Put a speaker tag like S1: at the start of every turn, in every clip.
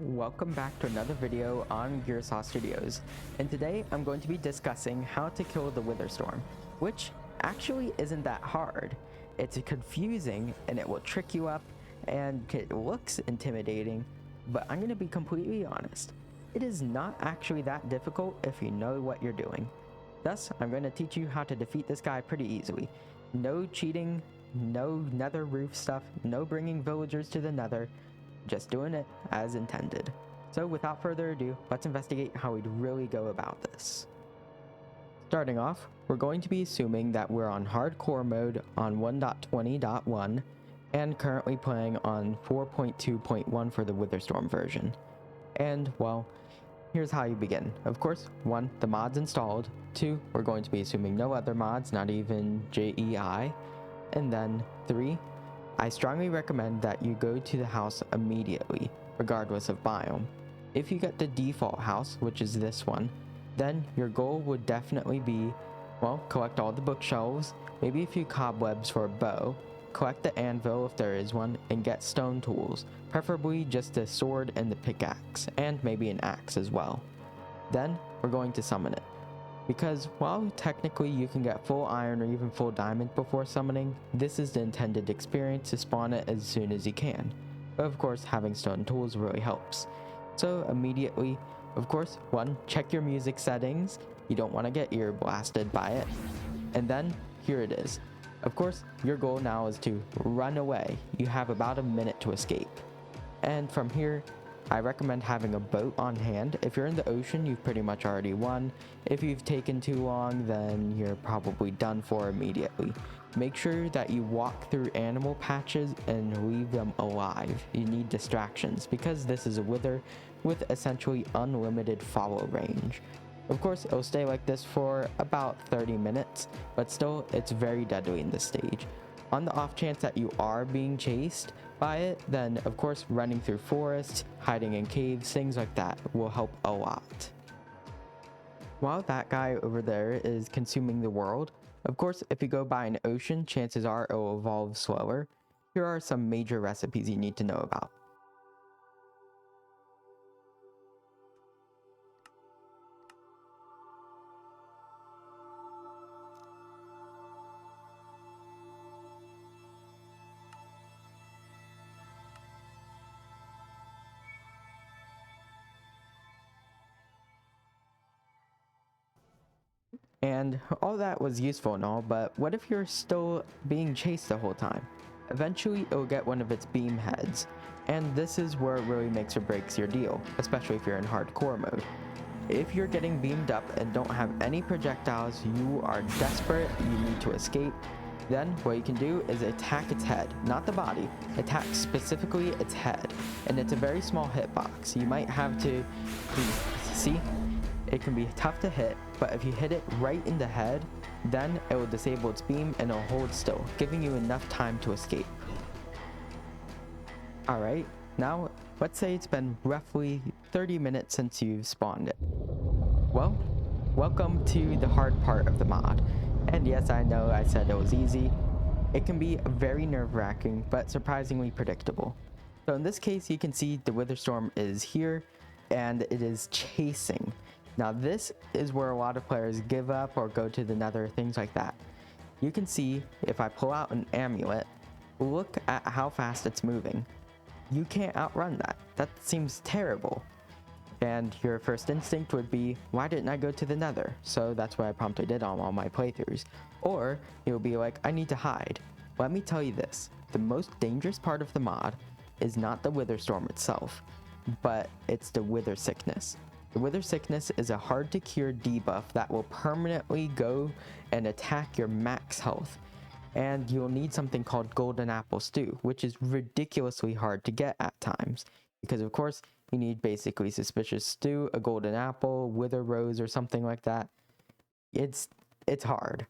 S1: Welcome back to another video on Gearsaw Studios, and today I'm going to be discussing how to kill the Witherstorm, which actually isn't that hard. It's confusing and it will trick you up and it looks intimidating, but I'm going to be completely honest. It is not actually that difficult if you know what you're doing. Thus, I'm going to teach you how to defeat this guy pretty easily. No cheating, no nether roof stuff, no bringing villagers to the nether, just doing it as intended. So without further ado, let's investigate how we'd really go about this. Starting off, we're going to be assuming that we're on hardcore mode on 1.20.1 and currently playing on 4.2.1 for the Witherstorm version. And well, here's how you begin. Of course, 1, the mod's installed. 2, we're going to be assuming no other mods, not even JEI. And then 3, I strongly recommend that you go to the house immediately, regardless of biome. If you get the default house, which is this one, then your goal would definitely be, well, collect all the bookshelves, maybe a few cobwebs for a bow, collect the anvil if there is one, and get stone tools, preferably just the sword and the pickaxe, and maybe an axe as well. Then, we're going to summon it. Because while technically you can get full iron or even full diamond before summoning, this is the intended experience to spawn it as soon as you can. But of course, having stone tools really helps. So immediately, of course, 1, check your music settings. You don't want to get ear blasted by it. And then, here it is. Of course, your goal now is to run away. You have about a minute to escape. And from here, I recommend having a boat on hand. If you're in the ocean, you've pretty much already won. If you've taken too long, then you're probably done for immediately. Make sure that you walk through animal patches and leave them alive. You need distractions because this is a wither with essentially unlimited follow range. Of course, it'll stay like this for about 30 minutes, but still, it's very deadly in this stage. On the off chance that you are being chased by it, then of course running through forests, hiding in caves, things like that will help a lot. While that guy over there is consuming the world, of course if you go by an ocean, chances are it will evolve slower. Here are some major recipes you need to know about. And all that was useful and all, but what if you're still being chased the whole time? Eventually, it'll get one of its beam heads, and this is where it really makes or breaks your deal, especially if you're in hardcore mode. If you're getting beamed up and don't have any projectiles, you are desperate, you need to escape, then what you can do is attack its head, not the body, attack specifically its head, and it's a very small hitbox. You might have to, see? It can be tough to hit, but if you hit it right in the head, then it will disable its beam and it'll hold still, giving you enough time to escape. Alright, now let's say it's been roughly 30 minutes since you've spawned it. Well, welcome to the hard part of the mod. And yes, I know I said it was easy. It can be very nerve-wracking, but surprisingly predictable. So in this case, you can see the Witherstorm is here, and it is chasing. Now this is where a lot of players give up or go to the nether, things like that. You can see if I pull out an amulet, look at how fast it's moving. You can't outrun that. That seems terrible. And your first instinct would be, why didn't I go to the nether? So that's what I promptly did on all my playthroughs. Or you'll be like, I need to hide. Let me tell you this, the most dangerous part of the mod is not the Witherstorm itself, but it's the wither sickness. The wither sickness is a hard to cure debuff that will permanently go and attack your max health. And you'll need something called golden apple stew, which is ridiculously hard to get at times. Because of course, you need basically suspicious stew, a golden apple, wither rose or something like that. It's hard.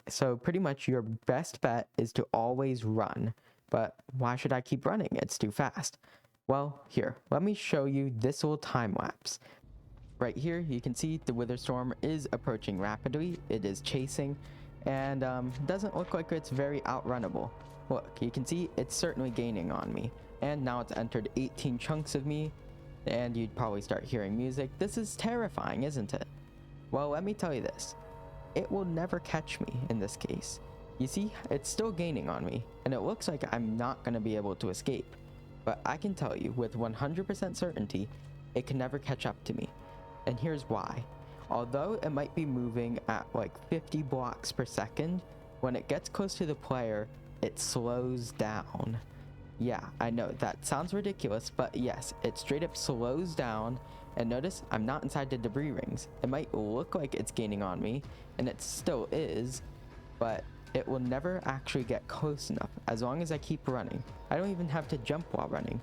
S1: So pretty much your best bet is to always run. But why should I keep running? It's too fast. Well, here, let me show you this little time lapse. Right here, you can see the Witherstorm is approaching rapidly. It is chasing, and doesn't look like it's very outrunnable. Look, you can see it's certainly gaining on me, and now it's entered 18 chunks of me, and you'd probably start hearing music. This is terrifying, isn't it? Well, let me tell you this. It will never catch me in this case. You see, it's still gaining on me, and it looks like I'm not going to be able to escape. But I can tell you with 100% certainty, it can never catch up to me. And here's why. Although it might be moving at like 50 blocks per second, when it gets close to the player, it slows down. Yeah, I know that sounds ridiculous, but yes, it straight up slows down. And notice I'm not inside the debris rings. It might look like it's gaining on me, and it still is, but it will never actually get close enough as long as I keep running. I don't even have to jump while running.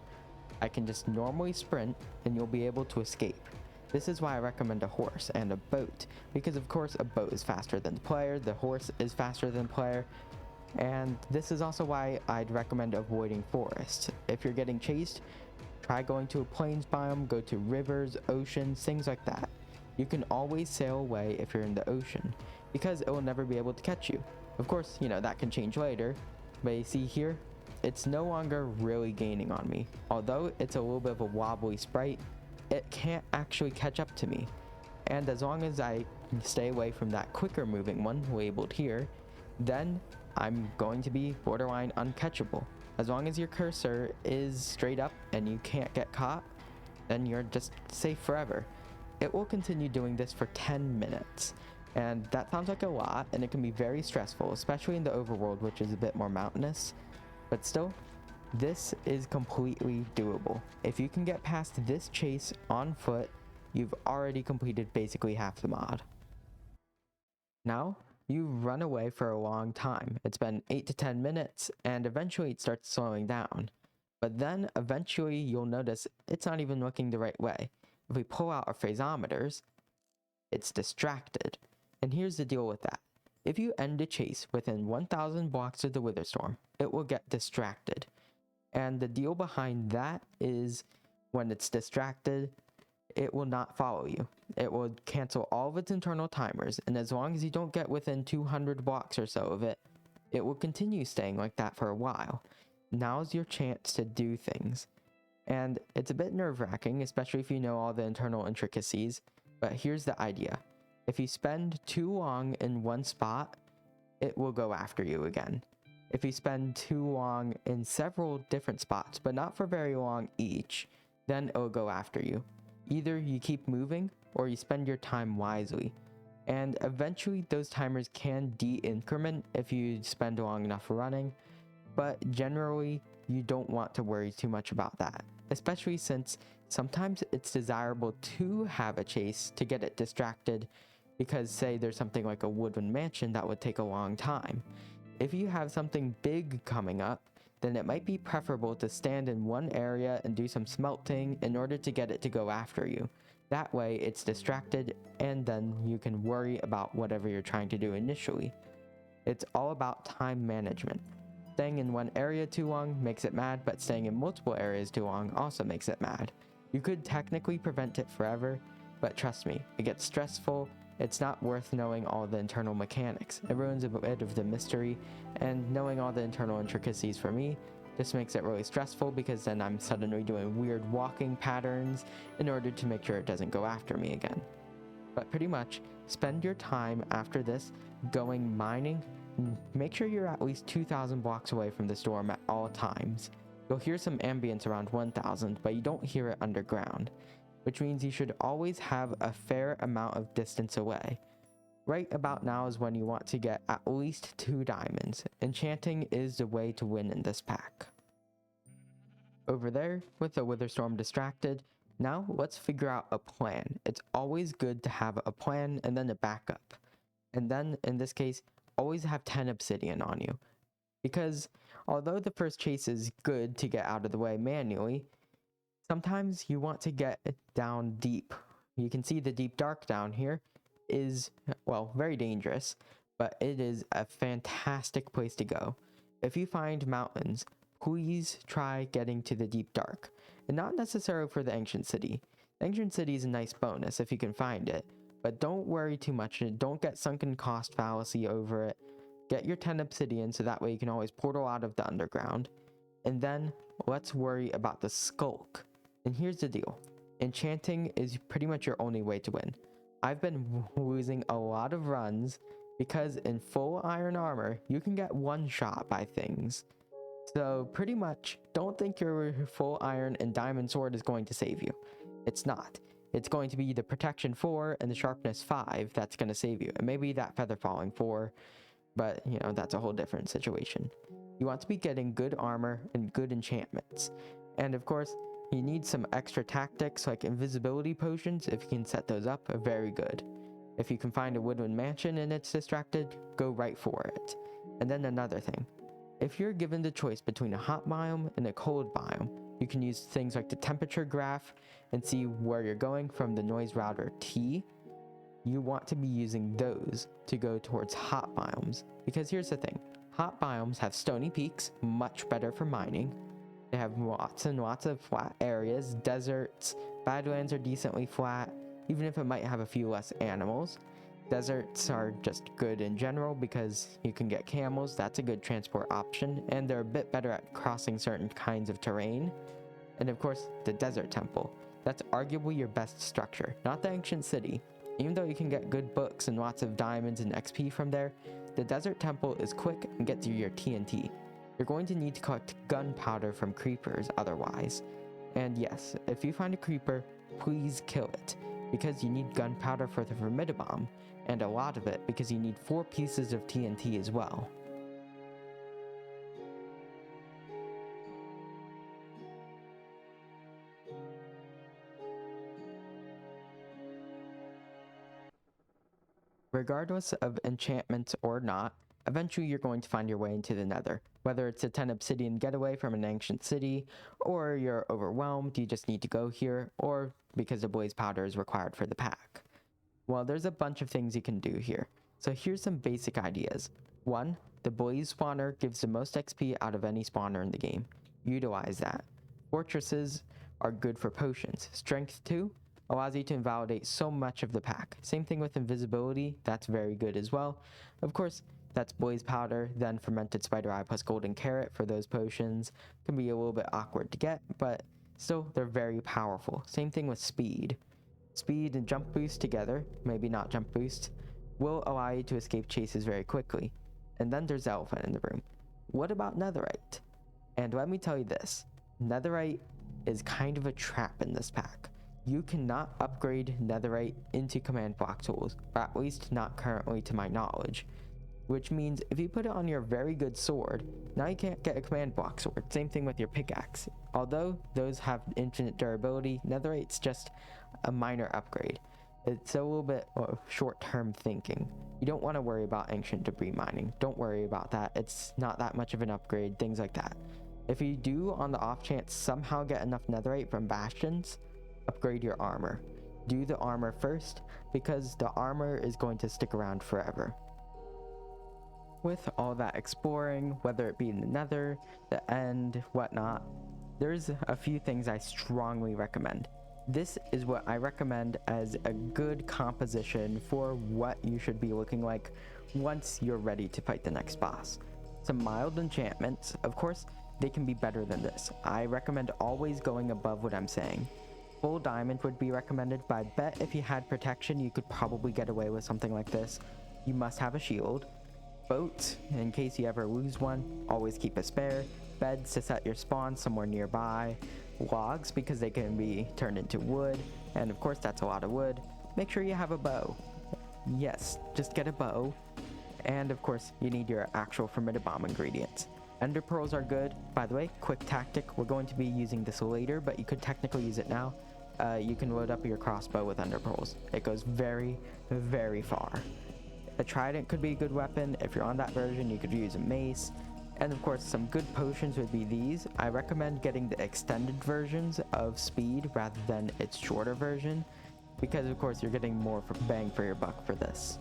S1: I can just normally sprint and you'll be able to escape. This is why I recommend a horse and a boat, because of course a boat is faster than the player, the horse is faster than the player, and this is also why I'd recommend avoiding forests. If you're getting chased, try going to a plains biome, go to rivers, oceans, things like that. You can always sail away if you're in the ocean, because it will never be able to catch you. Of course, you know, that can change later, but you see here, it's no longer really gaining on me. Although it's a little bit of a wobbly sprite, it can't actually catch up to me. And as long as I stay away from that quicker moving one labeled here, then I'm going to be borderline uncatchable. As long as your cursor is straight up and you can't get caught, then you're just safe forever. It will continue doing this for 10 minutes. And that sounds like a lot, and it can be very stressful, especially in the overworld, which is a bit more mountainous. But still, this is completely doable. If you can get past this chase on foot, you've already completed basically half the mod. Now, you've run away for a long time. It's been 8 to 10 minutes, and eventually it starts slowing down. But then eventually you'll notice it's not even looking the right way. If we pull out our phasometers, it's distracted. And here's the deal with that. If you end a chase within 1,000 blocks of the Witherstorm, it will get distracted. And the deal behind that is when it's distracted, it will not follow you. It will cancel all of its internal timers, and as long as you don't get within 200 blocks or so of it, it will continue staying like that for a while. Now's your chance to do things. And it's a bit nerve-wracking, especially if you know all the internal intricacies, but here's the idea. If you spend too long in one spot, it will go after you again. If you spend too long in several different spots, but not for very long each, then it will go after you. Either you keep moving or you spend your time wisely. And eventually those timers can de-increment if you spend long enough running, but generally you don't want to worry too much about that, especially since sometimes it's desirable to have a chase to get it distracted, because say there's something like a woodland mansion that would take a long time. If you have something big coming up, then it might be preferable to stand in one area and do some smelting in order to get it to go after you. That way it's distracted, and then you can worry about whatever you're trying to do initially. It's all about time management. Staying in one area too long makes it mad, but staying in multiple areas too long also makes it mad. You could technically prevent it forever, but trust me, it gets stressful. It's not worth knowing all the internal mechanics. It ruins a bit of the mystery, and knowing all the internal intricacies for me just makes it really stressful, because then I'm suddenly doing weird walking patterns in order to make sure it doesn't go after me again. But pretty much, spend your time after this going mining. Make sure you're at least 2,000 blocks away from the storm at all times. You'll hear some ambience around 1,000, but you don't hear it underground, which means you should always have a fair amount of distance away. Right about now is when you want to get at least 2 diamonds. Enchanting is the way to win in this pack. Over there, with the Witherstorm distracted, now let's figure out a plan. It's always good to have a plan and then a backup. And then, in this case, always have 10 obsidian on you. Because although the first chase is good to get out of the way manually, sometimes you want to get down deep. You can see the deep dark down here is, well, very dangerous, but it is a fantastic place to go. If you find mountains, please try getting to the deep dark, and not necessarily for the ancient city. The ancient city is a nice bonus if you can find it, but don't worry too much. Don't get sunken cost fallacy over it. Get your 10 obsidian so that way you can always portal out of the underground. And then let's worry about the skulk. And here's the deal. enchanting is pretty much your only way to win. I've been losing a lot of runs because in full iron armor, you can get one shot by things. So pretty much, don't think your full iron and diamond sword is going to save you. It's not. It's going to be the protection 4 and the sharpness 5 that's going to save you. And maybe that feather falling 4, but you know, that's a whole different situation. You want to be getting good armor and good enchantments. And of course, you need some extra tactics like invisibility potions. If you can set those up, very good. If you can find a woodland mansion and it's distracted, go right for it. And then another thing. If you're given the choice between a hot biome and a cold biome, you can use things like the temperature graph and see where you're going from the noise router T. You want to be using those to go towards hot biomes. Because here's the thing. Hot biomes have stony peaks, much better for mining. They have lots and lots of flat areas, deserts, badlands are decently flat, even if it might have a few less animals. Deserts are just good in general because you can get camels, that's a good transport option, and they're a bit better at crossing certain kinds of terrain. And of course, the desert temple. That's arguably your best structure, not the ancient city. Even though you can get good books and lots of diamonds and XP from there, the desert temple is quick and gets you your TNT. You're going to need to collect gunpowder from creepers otherwise. And yes, if you find a creeper, please kill it, because you need gunpowder for the formidabomb, and a lot of it because you need 4 pieces of TNT as well. Regardless of enchantments or not, eventually you're going to find your way into the Nether. Whether it's a 10 obsidian getaway from an ancient city, or you're overwhelmed, you just need to go here, or because the blaze powder is required for the pack. Well, there's a bunch of things you can do here. So here's some basic ideas. 1. The blaze spawner gives the most XP out of any spawner in the game. Utilize that. Fortresses are good for potions. Strength 2 allows you to invalidate so much of the pack. Same thing with invisibility, that's very good as well. Of course, that's blaze powder, then fermented spider eye plus golden carrot for those potions. Can be a little bit awkward to get, but still they're very powerful. Same thing with speed. Speed and jump boost together, maybe not jump boost, will allow you to escape chases very quickly. And then there's the elephant in the room. What about netherite? And let me tell you this, netherite is kind of a trap in this pack. You cannot upgrade netherite into command block tools, or at least not currently to my knowledge. Which means if you put it on your very good sword, now you can't get a command block sword. Same thing with your pickaxe. Although those have infinite durability, netherite's just a minor upgrade. It's a little bit of short-term thinking. You don't want to worry about ancient debris mining. Don't worry about that. It's not that much of an upgrade, things like that. If you do, on the off chance, somehow get enough netherite from bastions, upgrade your armor. Do the armor first, because the armor is going to stick around forever. With all that exploring, whether it be in the Nether, the End, whatnot, there's a few things I strongly recommend. This is what I recommend as a good composition for what you should be looking like once you're ready to fight the next boss. Some mild enchantments, of course, they can be better than this. I recommend always going above what I'm saying. Full diamond would be recommended, but I bet if you had protection, you could probably get away with something like this. You must have a shield. Boats, in case you ever lose one, always keep a spare. Beds to set your spawn somewhere nearby. Logs, because they can be turned into wood, and of course that's a lot of wood. Make sure you have a bow. Yes, just get a bow. And of course, you need your actual formidabomb ingredients. Ender pearls are good. By the way, quick tactic, we're going to be using this later, but you could technically use it now. You can load up your crossbow with ender pearls. It goes very, very far. A trident could be a good weapon. If you're on that version, you could use a mace. And of course, some good potions would be these. I recommend getting the extended versions of speed rather than its shorter version, because of course you're getting more bang for your buck for this.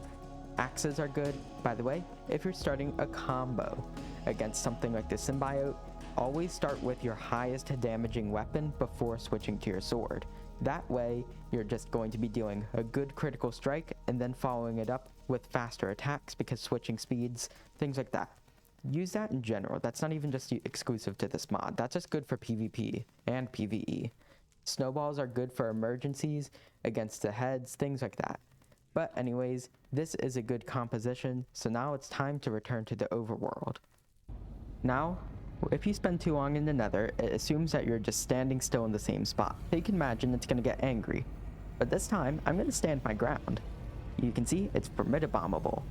S1: Axes are good. By the way, if you're starting a combo against something like the Symbiont, always start with your highest damaging weapon before switching to your sword. That way, you're just going to be dealing a good critical strike and then following it up with faster attacks because switching speeds, things like that. Use that in general. That's not even just exclusive to this mod. That's just good for PvP and PvE. Snowballs are good for emergencies, against the heads, things like that. But anyways, this is a good composition, so now it's time to return to the overworld. Now, if you spend too long in the Nether, it assumes that you're just standing still in the same spot. So you can imagine it's going to get angry. But this time, I'm going to stand my ground. You can see it's formidable.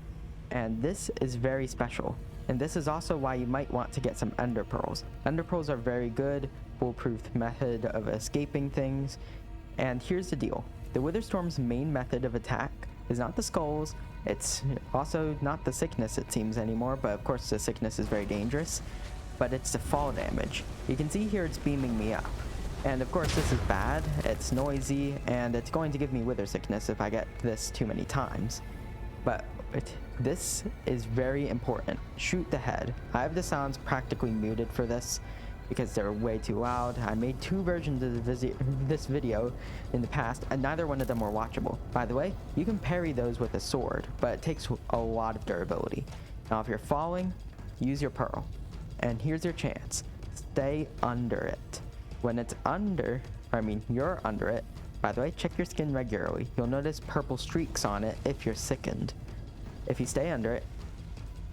S1: And this is very special. And this is also why you might want to get some ender pearls. Ender pearls are very good, foolproof method of escaping things. And here's the deal. The Witherstorm's main method of attack is not the skulls. It's also not the sickness, it seems, anymore, but of course the sickness is very dangerous. But it's the fall damage. You can see here it's beaming me up. And of course this is bad, it's noisy, and it's going to give me wither sickness if I get this too many times. But this is very important. Shoot the head. I have the sounds practically muted for this because they're way too loud. I made 2 versions of this video in the past, and neither one of them were watchable. By the way, you can parry those with a sword, but it takes a lot of durability. Now if you're falling, use your pearl. And here's your chance. Stay under it. When it's you're under it. By the way, check your skin regularly. You'll notice purple streaks on it if you're sickened. If you stay under it,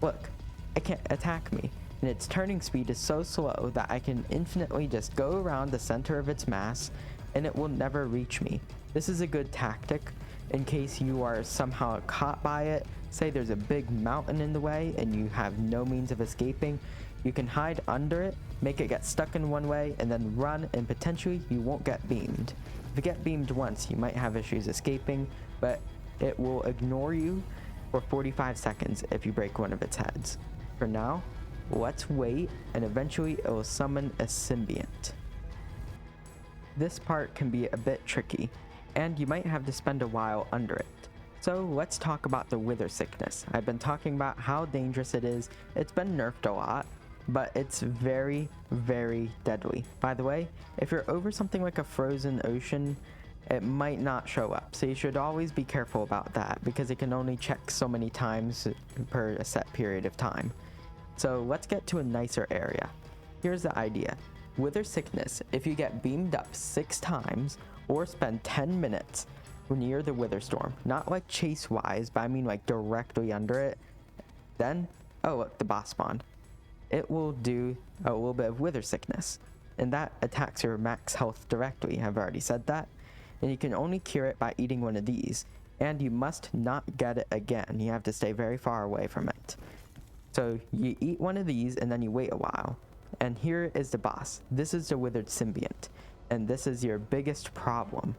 S1: look, it can't attack me. And its turning speed is so slow that I can infinitely just go around the center of its mass and it will never reach me. This is a good tactic in case you are somehow caught by it. Say there's a big mountain in the way and you have no means of escaping. You can hide under it, make it get stuck in one way, and then run, and potentially you won't get beamed. If you get beamed once, you might have issues escaping, but it will ignore you for 45 seconds if you break one of its heads. For now, let's wait, and eventually it will summon a Symbiont. This part can be a bit tricky, and you might have to spend a while under it. So let's talk about the wither sickness. I've been talking about how dangerous it is. It's been nerfed a lot, but it's very, very deadly. By the way, if you're over something like a frozen ocean, it might not show up. So you should always be careful about that because it can only check so many times per a set period of time. So let's get to a nicer area. Here's the idea. Wither sickness, if you get beamed up 6 times or spend 10 minutes near the wither storm, not like chase wise, but I mean like directly under it, then, oh look, the boss spawned. It will do a little bit of wither sickness, and that attacks your max health directly. I've already said that. And you can only cure it by eating one of these, and you must not get it again. You have to stay very far away from it. So you eat one of these and then you wait a while. And here is the boss. This is the withered Symbiont, and this is your biggest problem.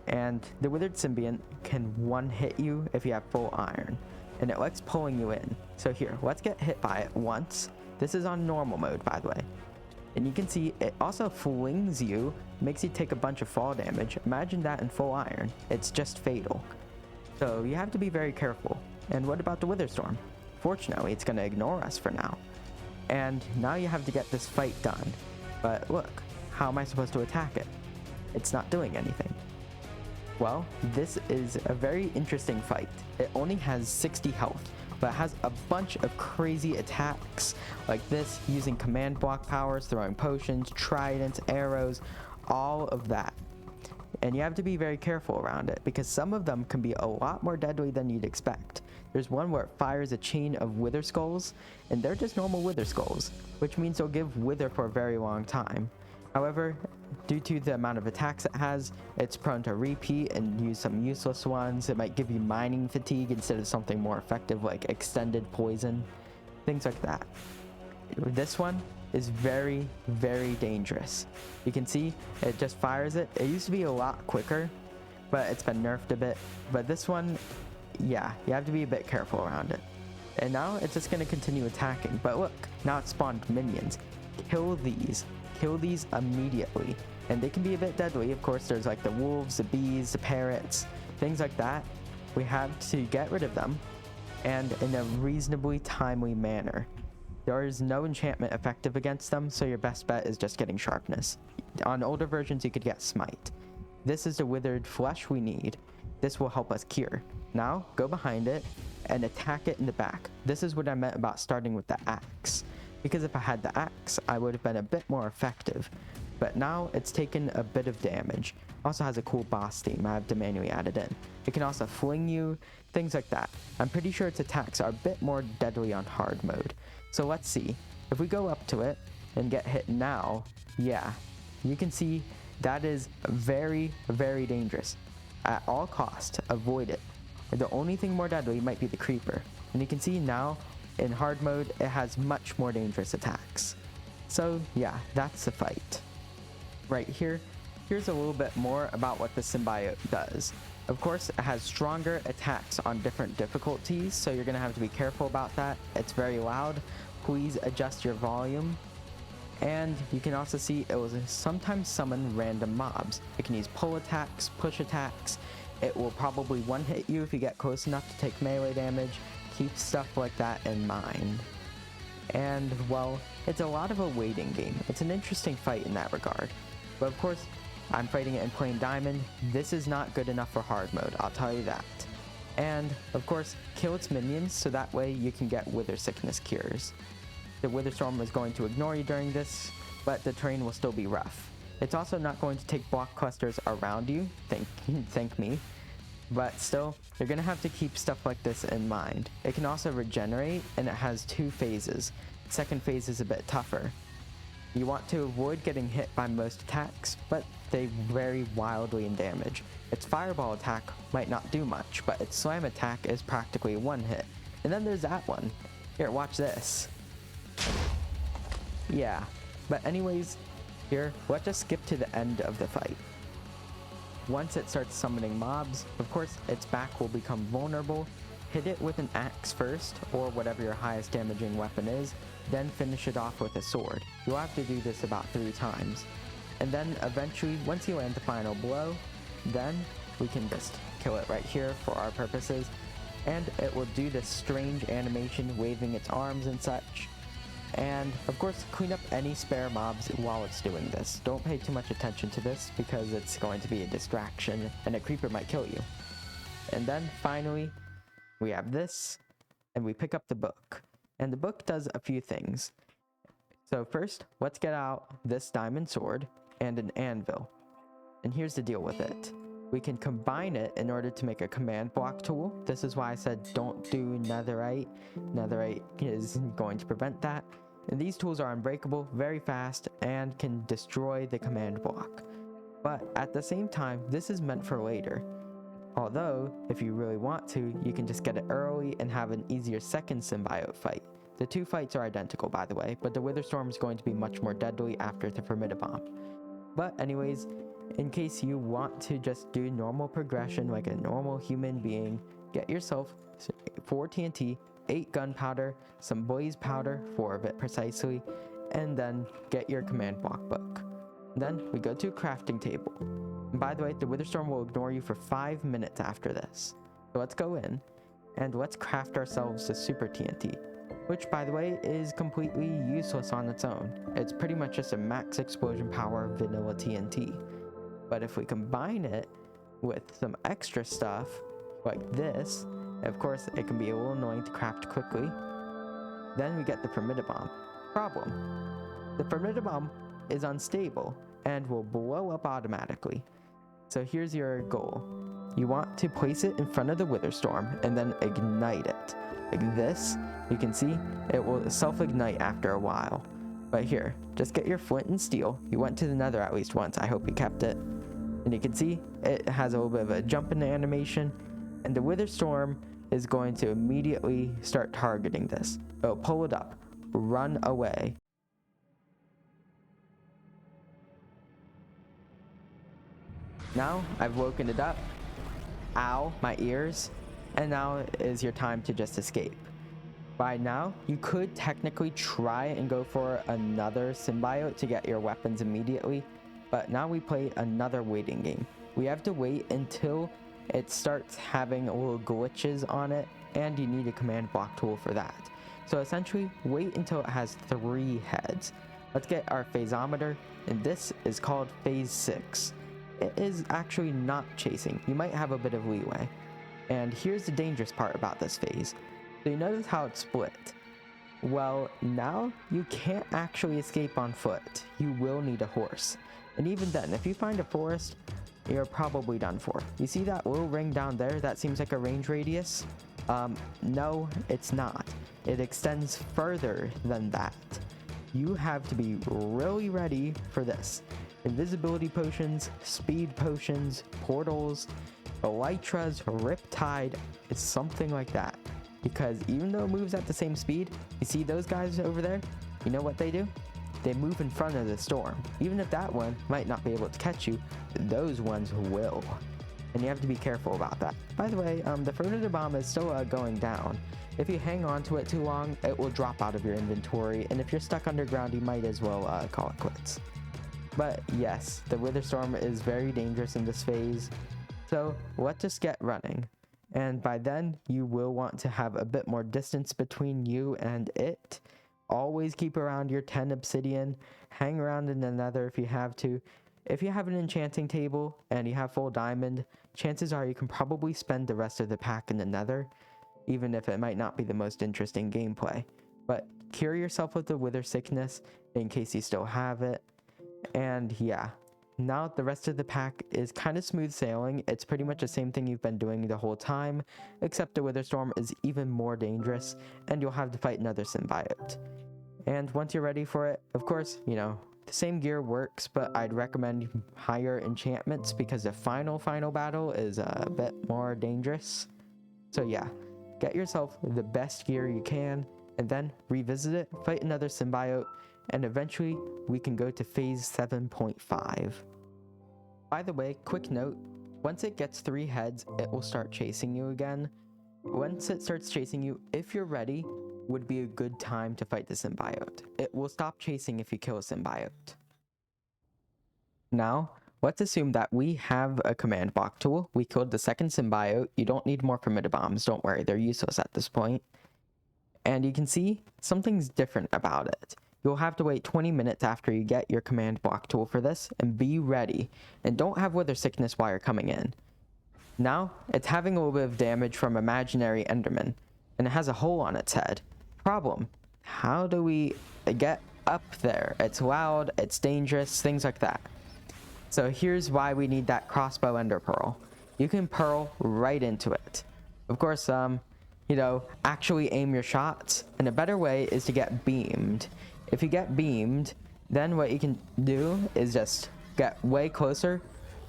S1: And the withered Symbiont can one-hit you if you have full iron, and it likes pulling you in. So here, let's get hit by it once. This is on normal mode, by the way. And you can see it also flings you, makes you take a bunch of fall damage. Imagine that in full iron. It's just fatal. So you have to be very careful. And what about the Witherstorm? Fortunately, it's going to ignore us for now. And now you have to get this fight done. But look, how am I supposed to attack it? It's not doing anything. Well, this is a very interesting fight. It only has 60 health, but it has a bunch of crazy attacks like this, using command block powers, throwing potions, tridents, arrows, all of that. And you have to be very careful around it because some of them can be a lot more deadly than you'd expect. There's one where it fires a chain of wither skulls, and they're just normal wither skulls, which means they'll give wither for a very long time. However, due to the amount of attacks it has, it's prone to repeat and use some useless ones. It might give you mining fatigue instead of something more effective like extended poison, things like that. This one is very, very dangerous. You can see it just fires it. It used to be a lot quicker, but it's been nerfed a bit. But this one, yeah, you have to be a bit careful around it. And now it's just going to continue attacking. But look, now it spawned minions. Kill these. Kill these immediately. And they can be a bit deadly. Of course, there's like the wolves, the bees, the parrots, things like that. We have to get rid of them, and in a reasonably timely manner. There is no enchantment effective against them, so your best bet is just getting sharpness. On older versions, you could get smite. This is the withered flesh we need. This will help us cure. Now, go behind it and attack it in the back. This is what I meant about starting with the axe. Because if I had the axe, I would have been a bit more effective. but now it's taken a bit of damage. Also has a cool boss theme I have to manually add it in. It can also fling you, things like that. I'm pretty sure its attacks are a bit more deadly on hard mode. So let's see. If we go up to it and get hit now, yeah, you can see that is very, very dangerous. At all costs, avoid it. The only thing more deadly might be the creeper. And you can see now, in hard mode, it has much more dangerous attacks. So yeah, that's the fight. Right here, here's a little bit more about what the Symbiont does. Of course, it has stronger attacks on different difficulties, so you're going to have to be careful about that. It's very loud. Please adjust your volume. And you can also see it will sometimes summon random mobs. It can use pull attacks, push attacks. It will probably one-hit you if you get close enough to take melee damage. Keep stuff like that in mind. And, well, it's a lot of a waiting game. It's an interesting fight in that regard. But of course, I'm fighting it in plain diamond. This is not good enough for hard mode, I'll tell you that. And, of course, kill its minions so that way you can get wither sickness cures. The wither storm is going to ignore you during this, but the terrain will still be rough. It's also not going to take block clusters around you, thank me. But still, you're going to have to keep stuff like this in mind. It can also regenerate, and it has 2 phases. The second phase is a bit tougher. You want to avoid getting hit by most attacks, but they vary wildly in damage. Its fireball attack might not do much, but its slam attack is practically one hit. And then there's that one. Here, watch this. Yeah, but anyways, here, let's just skip to the end of the fight. Once it starts summoning mobs, of course, its back will become vulnerable. Hit it with an axe first, or whatever your highest damaging weapon is, then finish it off with a sword. You'll have to do this about 3 times. And then eventually, once you land the final blow, then we can just kill it right here for our purposes. And it will do this strange animation waving its arms and such. And of course, clean up any spare mobs while it's doing this. Don't pay too much attention to this because it's going to be a distraction and a creeper might kill you. And then finally, we have this and we pick up the book. And the book does a few things. So first, let's get out this diamond sword and an anvil. And here's the deal with it. We can combine it in order to make a command block tool. This is why I said don't do netherite. Netherite is going to prevent that. And these tools are unbreakable, very fast, and can destroy the command block. But at the same time, this is meant for later. Although, if you really want to, you can just get it early and have an easier second Symbiont fight. The 2 fights are identical, by the way, but the Witherstorm is going to be much more deadly after the Formidabomb. But anyways, in case you want to just do normal progression like a normal human being, get yourself 4 TNT, 8 gunpowder, some blaze powder, 4 of it precisely, and then get your command block book. Then we go to a crafting table. And by the way, the Witherstorm will ignore you for 5 minutes after this. So let's go in and let's craft ourselves a super TNT, which by the way is completely useless on its own. It's pretty much just a max explosion power vanilla TNT. But if we combine it with some extra stuff like this, of course it can be a little annoying to craft quickly, then we get the Formidabomb. Problem: the Formidabomb is unstable and will blow up automatically. So here's your goal. You want to place it in front of the Witherstorm and then ignite it. Like this, you can see it will self-ignite after a while. But here, just get your flint and steel. You went to the Nether at least once, I hope you kept it. And you can see it has a little bit of a jump in the animation, and the Witherstorm is going to immediately start targeting this. It'll pull it up, run away. Now I've woken it up. Ow, my ears. And now is your time to just escape. By now, you could technically try and go for another Symbiont to get your weapons immediately, but now we play another waiting game. We have to wait until it starts having little glitches on it, and you need a command block tool for that. So essentially, wait until it has 3 heads. Let's get our phasometer, and this is called phase 6. It is actually not chasing. You might have a bit of leeway. And here's the dangerous part about this phase. So you notice how it's split. Well, now you can't actually escape on foot. You will need a horse. And even then, if you find a forest, you're probably done for. You see that little ring down there? That seems like a range radius. No, it's not. It extends further than that. You have to be really ready for this. Invisibility potions, speed potions, portals, elytras, riptide, it's something like that. Because even though it moves at the same speed, you see those guys over there? You know what they do? They move in front of the storm. Even if that one might not be able to catch you, those ones will. And you have to be careful about that. By the way, the fermented bomb is still going down. If you hang on to it too long, it will drop out of your inventory, and if you're stuck underground, you might as well call it quits. But yes, the wither storm is very dangerous in this phase, so let's just get running. And by then, you will want to have a bit more distance between you and it. Always keep around your 10 obsidian, hang around in the nether if you have to. If you have an enchanting table and you have full diamond, chances are you can probably spend the rest of the pack in the nether, even if it might not be the most interesting gameplay. But cure yourself with the wither sickness in case you still have it. And yeah, now the rest of the pack is kind of smooth sailing. It's pretty much the same thing you've been doing the whole time, except the wither storm is even more dangerous and you'll have to fight another symbiote. And once you're ready for it, of course, you know, the same gear works, but I'd recommend higher enchantments because the final battle is a bit more dangerous. So yeah, get yourself the best gear you can and then revisit it, fight another symbiote, and eventually we can go to phase 7.5. By the way, quick note, once it gets 3 heads, it will start chasing you again. Once it starts chasing you, if you're ready, would be a good time to fight the symbiote. It will stop chasing if you kill a symbiote. Now, let's assume that we have a command block tool. We killed the second symbiote. You don't need more fermented bombs, don't worry, they're useless at this point. And you can see something's different about it. You'll have to wait 20 minutes after you get your command block tool for this, and be ready. And don't have wither sickness while you're coming in. Now, it's having a little bit of damage from imaginary enderman, and it has a hole on its head. Problem, how do we get up there? It's loud, it's dangerous, things like that. So here's why we need that crossbow ender pearl. You can pearl right into it. Of course, you know, actually aim your shots, and a better way is to get beamed. If you get beamed, then what you can do is just get way closer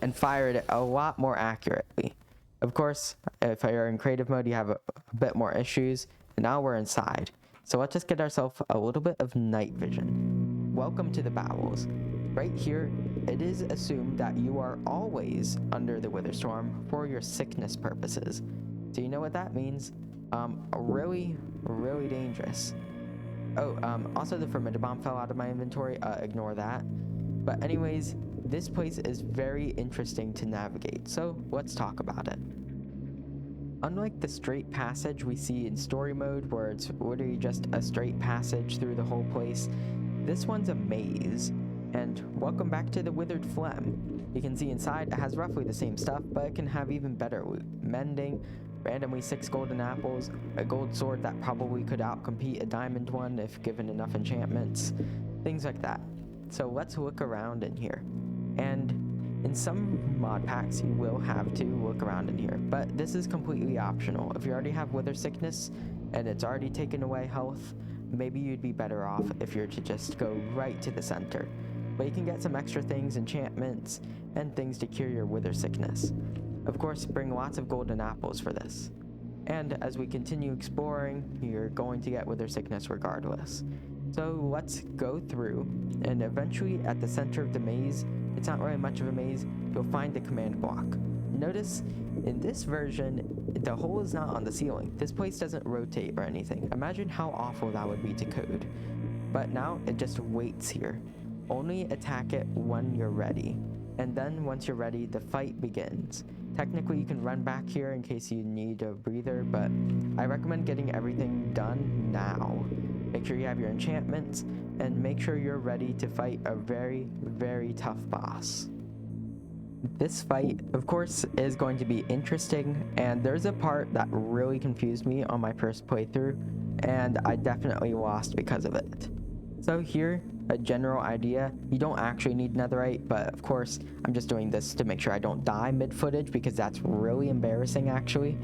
S1: and fire it a lot more accurately. Of course, if you're in creative mode, you have a bit more issues, and now we're inside. So let's just get ourselves a little bit of night vision. Welcome to the bowels. Right here, it is assumed that you are always under the wither storm for your sickness purposes. So you know what that means? Really dangerous. Oh, also the fermented bomb fell out of my inventory. Ignore that. But anyways, this place is very interesting to navigate, so let's talk about it. Unlike the straight passage we see in story mode, where it's literally just a straight passage through the whole place, this one's a maze. And welcome back to the Withered Phlegm. You can see inside it has roughly the same stuff, but it can have even better loot. Mending, randomly 6 golden apples, a gold sword that probably could outcompete a diamond one if given enough enchantments, things like that. So let's look around in here. And in some mod packs, you will have to look around in here, but this is completely optional. If you already have wither sickness and it's already taken away health, maybe you'd be better off if you're to just go right to the center. But you can get some extra things, enchantments, and things to cure your wither sickness. Of course, bring lots of golden apples for this. And as we continue exploring, you're going to get wither sickness regardless. So let's go through, and eventually at the center of the maze, it's not really much of a maze, you'll find the command block. Notice, in this version, the hole is not on the ceiling. This place doesn't rotate or anything. Imagine how awful that would be to code. But now, it just waits here. Only attack it when you're ready. And then once you're ready, the fight begins. Technically, you can run back here in case you need a breather, but I recommend getting everything done now. Make sure you have your enchantments, and make sure you're ready to fight a very tough boss. This fight, of course, is going to be interesting, and there's a part that really confused me on my first playthrough. and I definitely lost because of it. So here, a general idea, you don't actually need netherite, but of course, I'm just doing this to make sure I don't die mid-footage because that's really embarrassing actually.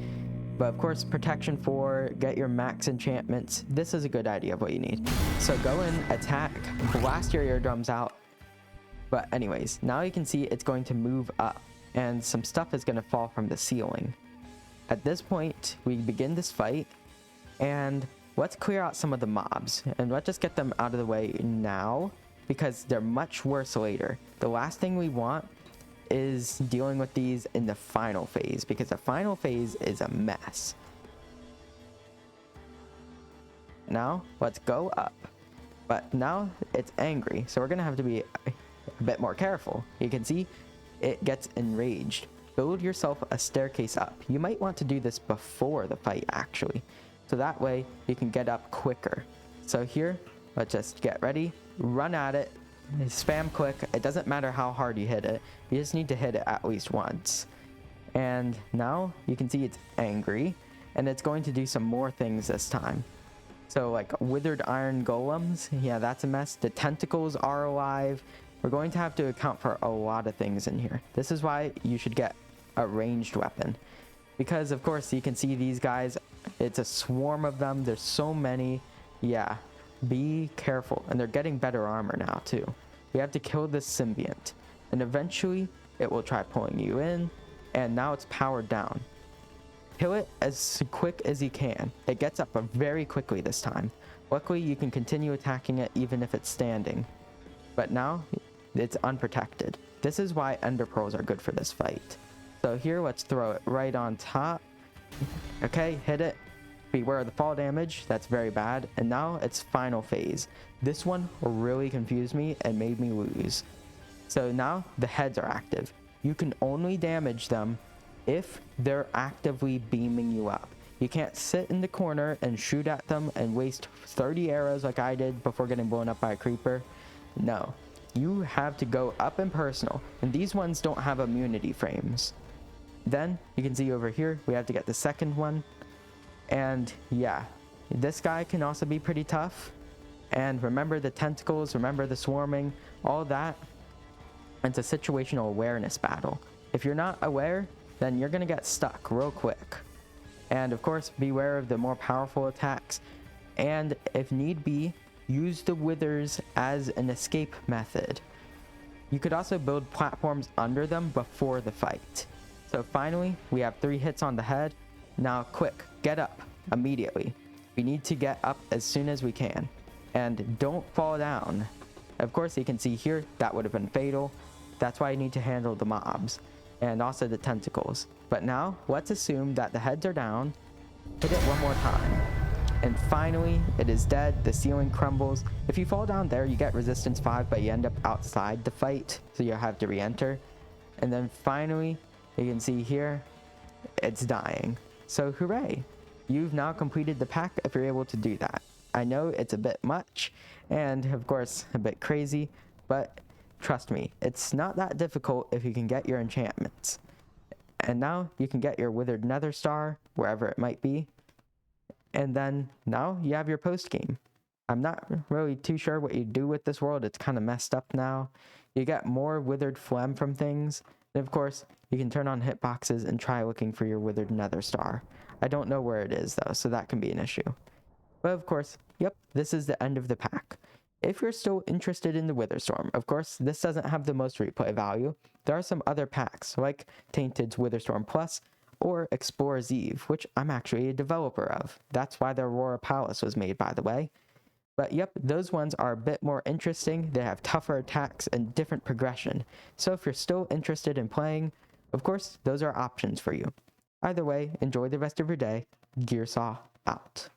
S1: But of course, protection 4, get your max enchantments. This is a good idea of what you need. So go in, attack, blast your eardrums out. But anyways, now you can see it's going to move up and some stuff is going to fall from the ceiling. At this point, we begin this fight and let's clear out some of the mobs and let's just get them out of the way now because they're much worse later. The last thing we want is dealing with these in the final phase because the final phase is a mess. Now let's go up, but now it's angry, so we're gonna have to be a bit more careful. You can see it gets enraged. Build yourself a staircase up. You might want to do this before the fight actually, so that way you can get up quicker. So here, let's just get ready, run at it, spam click. It doesn't matter how hard you hit it, you just need to hit it at least once. And now you can see it's angry and it's going to do some more things this time. So like withered iron golems, yeah, that's a mess. The tentacles are alive. We're going to have to account for a lot of things in here. This is why you should get a ranged weapon, because of course you can see these guys, it's a swarm of them, there's so many. Yeah, be careful, and they're getting better armor now too. We have to kill this Symbiont and eventually it will try pulling you in, and now it's powered down. Kill it as quick as you can. It gets up very quickly this time. Luckily you can continue attacking it even if it's standing, but now it's unprotected. This is why ender pearls are good for this fight. So here, let's throw it right on top. Okay, hit it. Beware of the fall damage, that's very bad. And now it's final phase. This one really confused me and made me lose. So now the heads are active. You can only damage them if they're actively beaming you up. You can't sit in the corner and shoot at them and waste 30 arrows like I did before getting blown up by a creeper. No, you have to go up and personal, and these ones don't have immunity frames. Then you can see over here we have to get the second one, and yeah, this guy can also be pretty tough. And remember the tentacles, remember the swarming, all that. It's a situational awareness battle. If you're not aware, then you're gonna get stuck real quick. And of course, beware of the more powerful attacks, and if need be, use the withers as an escape method. You could also build platforms under them before the fight. So finally, we have 3 hits on the head. Now quick, get up immediately. We need to get up as soon as we can. And don't fall down. Of course, you can see here, that would have been fatal. That's why you need to handle the mobs and also the tentacles. But now, let's assume that the heads are down. Hit it one more time. And finally, it is dead. The ceiling crumbles. If you fall down there, you get resistance 5, but you end up outside the fight, so you'll have to re-enter. And then finally, you can see here, it's dying. So hooray! You've now completed the pack if you're able to do that. I know it's a bit much, and of course, a bit crazy, but trust me, it's not that difficult if you can get your enchantments. And now you can get your withered nether star, wherever it might be. And then now you have your post game. I'm not really too sure what you do with this world. It's kind of messed up now. You get more withered phlegm from things. And of course, you can turn on hitboxes and try looking for your withered nether star. I don't know where it is though, so that can be an issue. But of course, yep, this is the end of the pack. If you're still interested in the Witherstorm, of course, this doesn't have the most replay value. There are some other packs, like Tainted's Witherstorm Plus, or Explorer's Eve, which I'm actually a developer of. That's why the Aurora Palace was made, by the way. But yep, those ones are a bit more interesting. They have tougher attacks and different progression. So if you're still interested in playing, of course, those are options for you. Either way, enjoy the rest of your day. Gearsaw out.